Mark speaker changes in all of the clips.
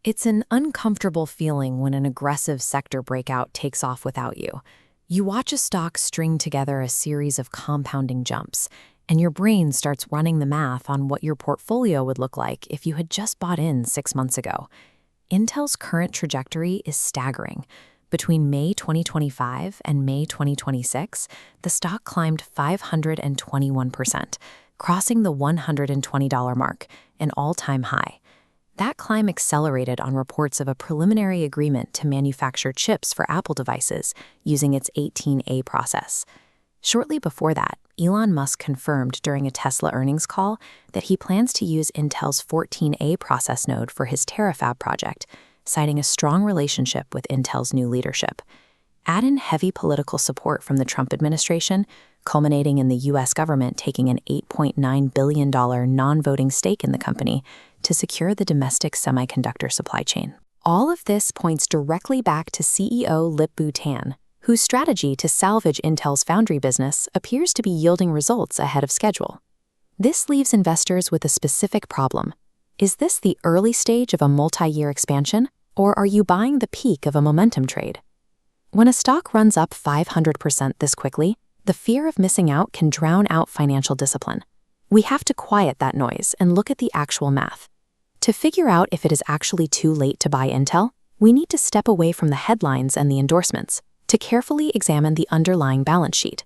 Speaker 1: It's an uncomfortable feeling when an aggressive sector breakout takes off without you. You watch a stock string together a series of compounding jumps, and your brain starts running the math on what your portfolio would look like if you had just bought in 6 months ago. Intel's current trajectory is staggering. Between May 2025 and May 2026, the stock climbed 521%, crossing the $120 mark, an all-time high. That climb accelerated on reports of a preliminary agreement to manufacture chips for Apple devices using its 18A process. Shortly before that, Elon Musk confirmed during a Tesla earnings call that he plans to use Intel's 14A process node for his Terafab project, citing a strong relationship with Intel's new leadership. Add in heavy political support from the Trump administration, culminating in the U.S. government taking an $8.9 billion non-voting stake in the company to secure the domestic semiconductor supply chain. All of this points directly back to CEO Lip-Bu Tan, whose strategy to salvage Intel's foundry business appears to be yielding results ahead of schedule. This leaves investors with a specific problem. Is this the early stage of a multi-year expansion, or are you buying the peak of a momentum trade? When a stock runs up 500% this quickly, the fear of missing out can drown out financial discipline. We have to quiet that noise and look at the actual math. To figure out if it is actually too late to buy Intel, we need to step away from the headlines and the endorsements to carefully examine the underlying balance sheet.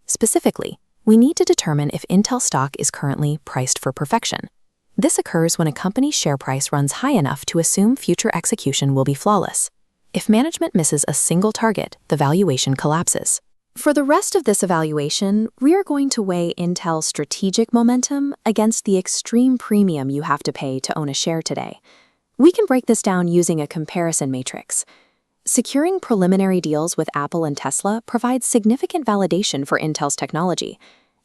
Speaker 1: Specifically, we need to determine if Intel stock is currently priced for perfection. This occurs when a company's share price runs high enough to assume future execution will be flawless. If management misses a single target, the valuation collapses. For the rest of this evaluation, we are going to weigh Intel's strategic momentum against the extreme premium you have to pay to own a share today. We can break this down using a comparison matrix. Securing preliminary deals with Apple and Tesla provides significant validation for Intel's technology.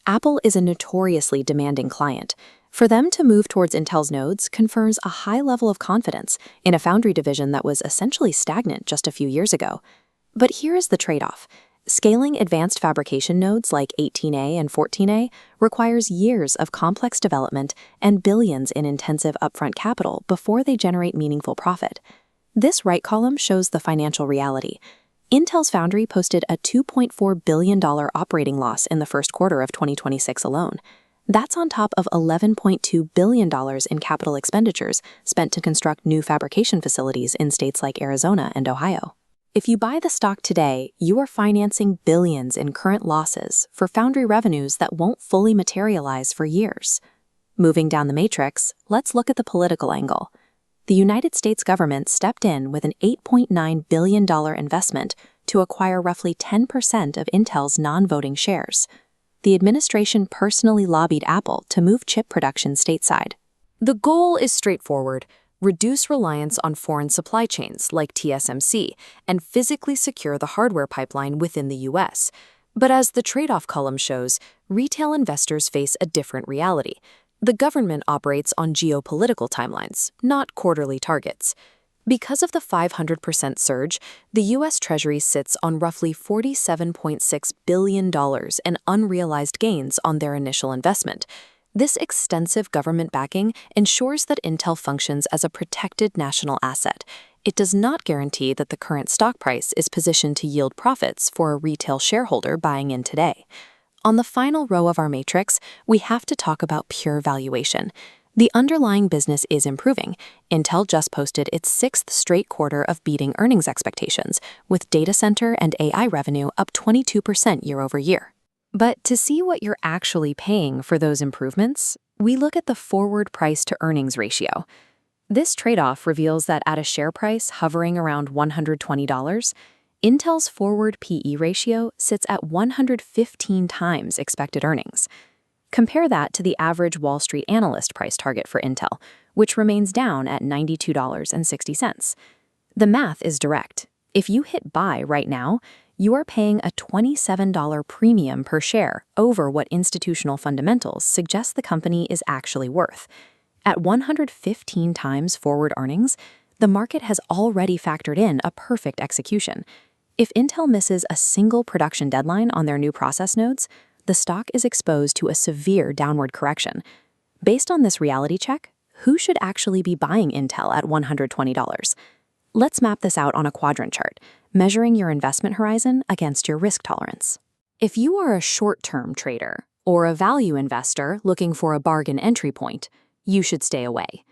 Speaker 1: Apple is a notoriously demanding client. For them to move towards Intel's nodes confers a high level of confidence in a foundry division that was essentially stagnant just a few years ago. But here is the trade-off. Scaling advanced fabrication nodes like 18A and 14A requires years of complex development and billions in intensive upfront capital before they generate meaningful profit. This right column shows the financial reality. Intel's foundry posted a $2.4 billion operating loss in the first quarter of 2026 alone. That's on top of $11.2 billion in capital expenditures spent to construct new fabrication facilities in states like Arizona and Ohio. If you buy the stock today, you are financing billions in current losses for foundry revenues that won't fully materialize for years. Moving down the matrix, let's look at the political angle. The United States government stepped in with an $8.9 billion investment to acquire roughly 10% of Intel's non-voting shares. The administration personally lobbied Apple to move chip production stateside. The goal is straightforward: reduce reliance on foreign supply chains like TSMC and physically secure the hardware pipeline within the U.S. But as the trade-off column shows, retail investors face a different reality. The government operates on geopolitical timelines, not quarterly targets. Because of the 500% surge, the U.S. Treasury sits on roughly $47.6 billion in unrealized gains on their initial investment. This extensive government backing ensures that Intel functions as a protected national asset. It does not guarantee that the current stock price is positioned to yield profits for a retail shareholder buying in today. On the final row of our matrix, we have to talk about pure valuation. The underlying business is improving. Intel just posted its sixth straight quarter of beating earnings expectations, with data center and AI revenue up 22% year over year. But to see what you're actually paying for those improvements, we look at the forward price-to-earnings ratio. This trade-off reveals that at a share price hovering around $120, Intel's forward PE ratio sits at 115 times expected earnings. Compare that to the average Wall Street analyst price target for Intel, which remains down at $92.60. The math is direct. If you hit buy right now, you are paying a $27 premium per share over what institutional fundamentals suggest the company is actually worth. At 115 times forward earnings, the market has already factored in a perfect execution. If Intel misses a single production deadline on their new process nodes, the stock is exposed to a severe downward correction. Based on this reality check, who should actually be buying Intel at $120? Let's map this out on a quadrant chart, measuring your investment horizon against your risk tolerance. If you are a short-term trader or a value investor looking for a bargain entry point, you should stay away.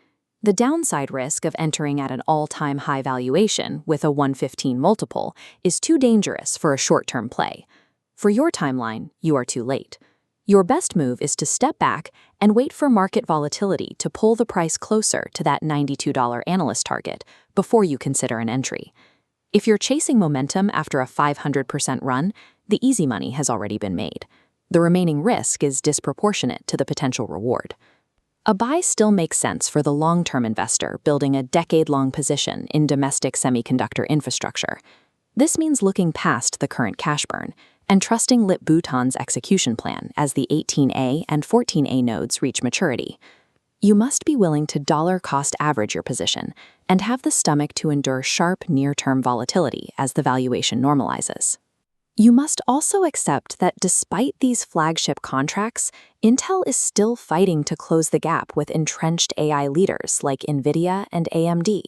Speaker 1: The downside risk of entering at an all-time high valuation with a 115 multiple is too dangerous for a short-term play. For your timeline, you are too late. Your best move is to step back and wait for market volatility to pull the price closer to that $92 analyst target before you consider an entry. If you're chasing momentum after a 500% run, the easy money has already been made. The remaining risk is disproportionate to the potential reward. A buy still makes sense for the long-term investor building a decade-long position in domestic semiconductor infrastructure. This means looking past the current cash burn and trusting Lip-Bhutan's execution plan as the 18A and 14A nodes reach maturity. You must be willing to dollar-cost average your position and have the stomach to endure sharp near-term volatility as the valuation normalizes. You must also accept that despite these flagship contracts, Intel is still fighting to close the gap with entrenched AI leaders like NVIDIA and AMD.